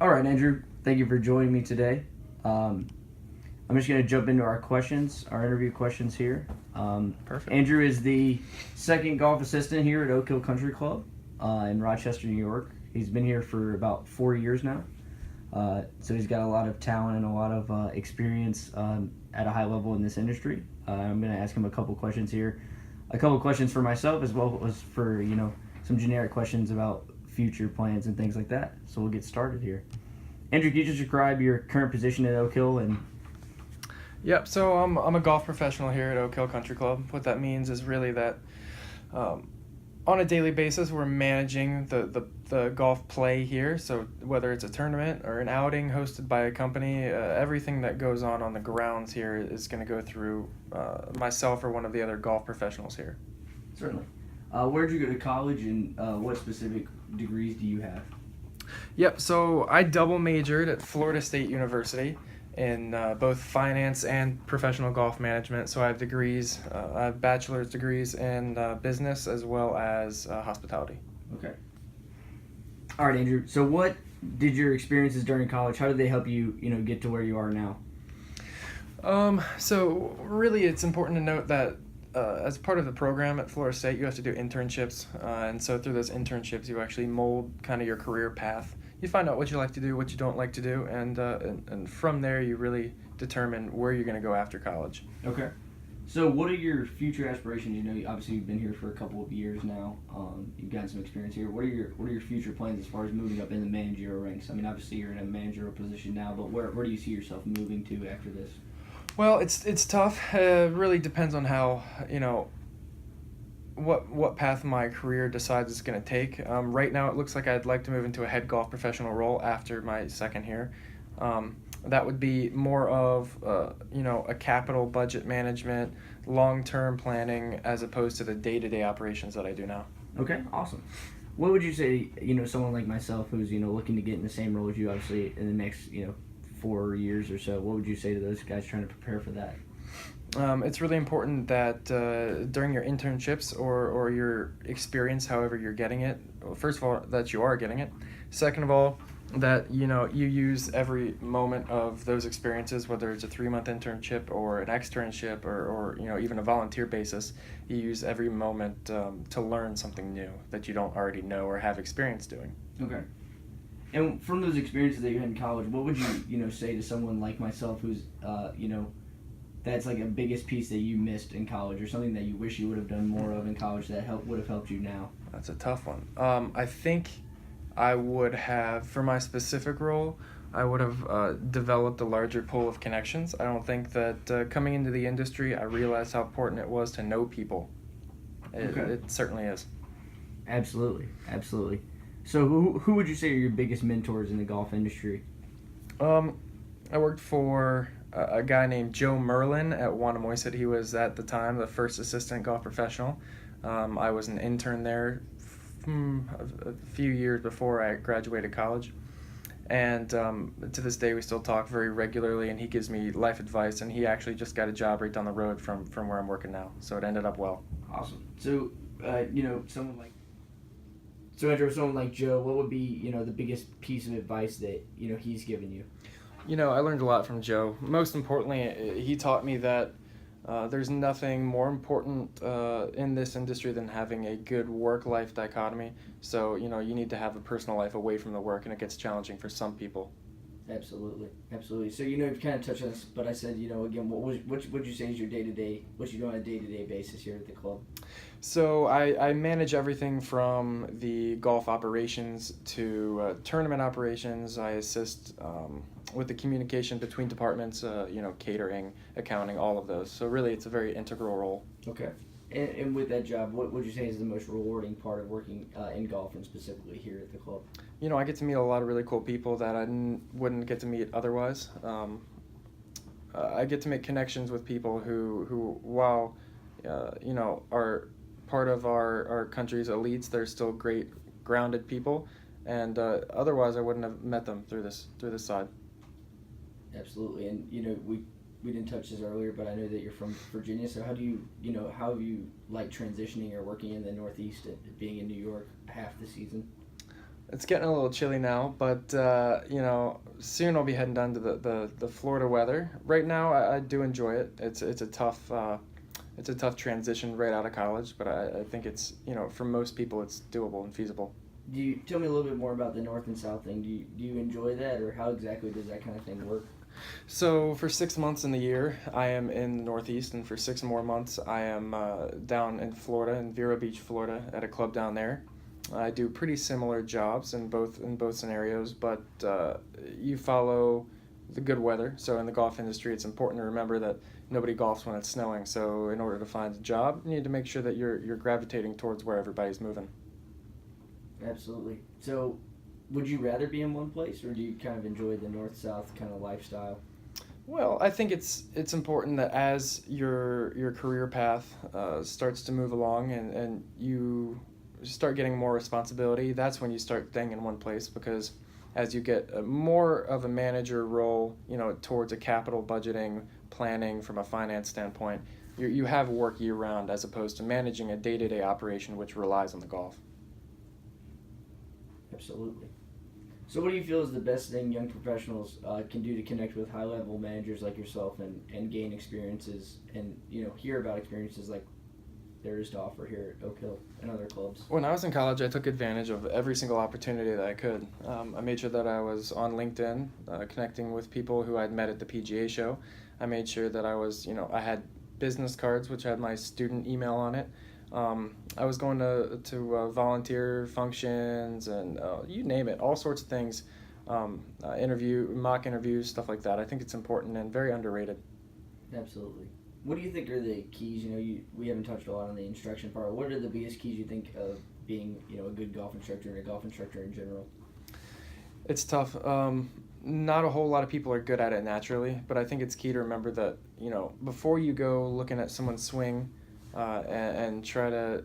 All right, Andrew. Thank you for joining me today. Um, I'm just going to jump into our questions, our interview questions here. Perfect. Andrew is the second golf assistant here at Oak Hill Country Club in Rochester, New York. He's been here for about 4 years now. So he's got a lot of talent and a lot of experience at a high level in this industry. I'm going to ask him a couple questions here, a couple questions for myself as well as for some generic questions about future plans and things like that. So we'll get started here. Andrew, can you just describe your current position at Oak Hill and Yep. So I'm a golf professional here at Oak Hill Country Club. What that means is really that on a daily basis we're managing the golf play here. So whether it's a tournament or an outing hosted by a company, everything that goes on the grounds here is going to go through myself or one of the other golf professionals here. certainly? Where did you go to college and what specific degrees do you have? Yep. So I double majored at Florida State University in both finance and professional golf management. So I have degrees, I have bachelor's degrees in business as well as hospitality. Okay. All right, Andrew. So what did your experiences during college? How did they help you, get to where you are now? So really, it's important to note that as part of the program at Florida State, you have to do internships, and so through those internships, you actually mold kind of your career path. You find out what you like to do, what you don't like to do, and from there, you really determine where you're going to go after college. Okay. So what are your future aspirations? Obviously you've been here for a couple of years now. You've gotten some experience here. What are your future plans as far as moving up in the managerial ranks? I mean, obviously you're in a managerial position now, but where do you see yourself moving to after this? Well, it's tough. Really depends on how what path my career decides it's going to take. Right now, it looks like I'd like to move into a head golf professional role after my second here. That would be more of a capital budget management, long term planning, as opposed to the day to day operations that I do now. Okay, awesome. What would you say, someone like myself who's, looking to get in the same role as you, obviously, in the next, 4 years or so, what would you say to those guys trying to prepare for that? It's really important that during your internships or your experience, however you're getting it, well, first of all, that you are getting it. Second of all, that you use every moment of those experiences, whether it's a 3-month internship or an externship or even a volunteer basis. You use every moment to learn something new that you don't already know or have experience doing. Okay. And from those experiences that you had in college, what would you, say to someone like myself who's, that's like a biggest piece that you missed in college or something that you wish you would have done more of in college that would have helped you now? That's a tough one. I think I would have, for my specific role, I would have developed a larger pool of connections. I don't think that coming into the industry, I realized how important it was to know people. It certainly is. Absolutely, absolutely. So who would you say are your biggest mentors in the golf industry? I worked for a guy named Joe Merlin at Wannamoyset. He was at the time the first assistant golf professional. I was an intern there a few years before I graduated college. And to this day, we still talk very regularly, and he gives me life advice, and he actually just got a job right down the road from where I'm working now. So it ended up well. Awesome. So, someone like Joe, what would be, the biggest piece of advice that, he's given you? I learned a lot from Joe. Most importantly, he taught me that there's nothing more important in this industry than having a good work-life dichotomy. So, you need to have a personal life away from the work, and it gets challenging for some people. Absolutely, absolutely. So, you've kind of touched on this, but I said, again, what would you say is your day-to-day, what you do on a day-to-day basis here at the club? So I manage everything from the golf operations to tournament operations. I assist with the communication between departments, catering, accounting, all of those. So really, it's a very integral role. Okay. And with that job, what would you say is the most rewarding part of working in golf and specifically here at the club? I get to meet a lot of really cool people that I wouldn't get to meet otherwise. I get to make connections with people who while, are part of our country's elites, they're still great, grounded people. And otherwise, I wouldn't have met them through this side. Absolutely. And, we didn't touch this earlier, but I know that you're from Virginia. So how do how have you like transitioning or working in the Northeast and being in New York half the season? It's getting a little chilly now, but soon I'll be heading down to the Florida weather. Right now, I do enjoy it. It's a tough transition right out of college, but I think it's for most people it's doable and feasible. Do you tell me a little bit more about the North and South thing? Do you enjoy that, or how exactly does that kind of thing work? So for 6 months in the year, I am in the Northeast, and for 6 more months, I am down in Florida, in Vero Beach, Florida, at a club down there. I do pretty similar jobs in both scenarios, but you follow the good weather. So in the golf industry, it's important to remember that nobody golfs when it's snowing. So in order to find a job, you need to make sure that you're gravitating towards where everybody's moving. Absolutely. So, would you rather be in one place, or do you kind of enjoy the North-South kind of lifestyle? Well, I think it's important that as your career path starts to move along and you start getting more responsibility, that's when you start staying in one place because as you get more of a manager role, towards a capital budgeting, planning from a finance standpoint, you have work year round as opposed to managing a day-to-day operation which relies on the golf. Absolutely. So, what do you feel is the best thing young professionals can do to connect with high-level managers like yourself and gain experiences and hear about experiences like there is to offer here at Oak Hill and other clubs? When I was in college, I took advantage of every single opportunity that I could. I made sure that I was on LinkedIn, connecting with people who I'd met at the PGA show. I made sure that I was, I had business cards which had my student email on it. I was going to volunteer functions and you name it, all sorts of things, mock interviews, stuff like that. I think it's important and very underrated. Absolutely. What do you think are the keys? We haven't touched a lot on the instruction part. What are the biggest keys you think of being, a good golf instructor and a golf instructor in general? It's tough. Not a whole lot of people are good at it naturally, but I think it's key to remember that, before you go looking at someone's swing and try to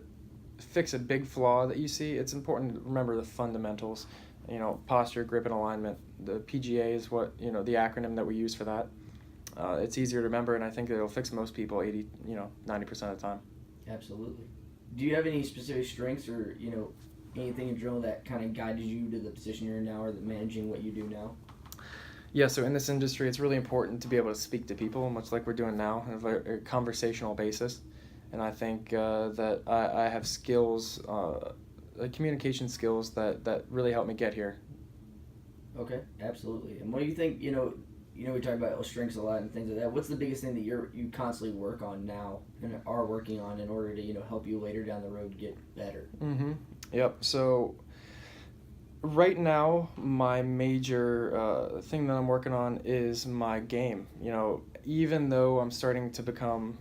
fix a big flaw that you see, it's important to remember the fundamentals, posture, grip, and alignment. The PGA is what, the acronym that we use for that. It's easier to remember, and I think it'll fix most people 90% of the time. Absolutely. Do you have any specific strengths or, anything in general that kind of guided you to the position you're in now or managing what you do now? Yeah, so in this industry, it's really important to be able to speak to people, much like we're doing now, on a conversational basis. And I think that I have skills, communication skills that really help me get here. Okay, absolutely. And what do you think, we talk about strengths a lot and things like that. What's the biggest thing that you constantly work on now and are working on in order to, help you later down the road get better? Mm-hmm. Yep. So right now, my major thing that I'm working on is my game. Even though I'm starting to become,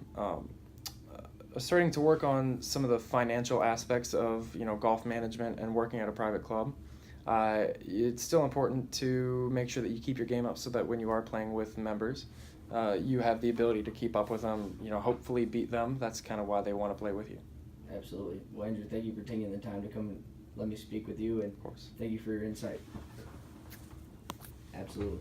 starting to work on some of the financial aspects of, golf management and working at a private club, it's still important to make sure that you keep your game up so that when you are playing with members, you have the ability to keep up with them, hopefully beat them. That's kind of why they want to play with you. Absolutely. Well, Andrew, thank you for taking the time to come and let me speak with you, and Of course. thank you for your insight. Absolutely.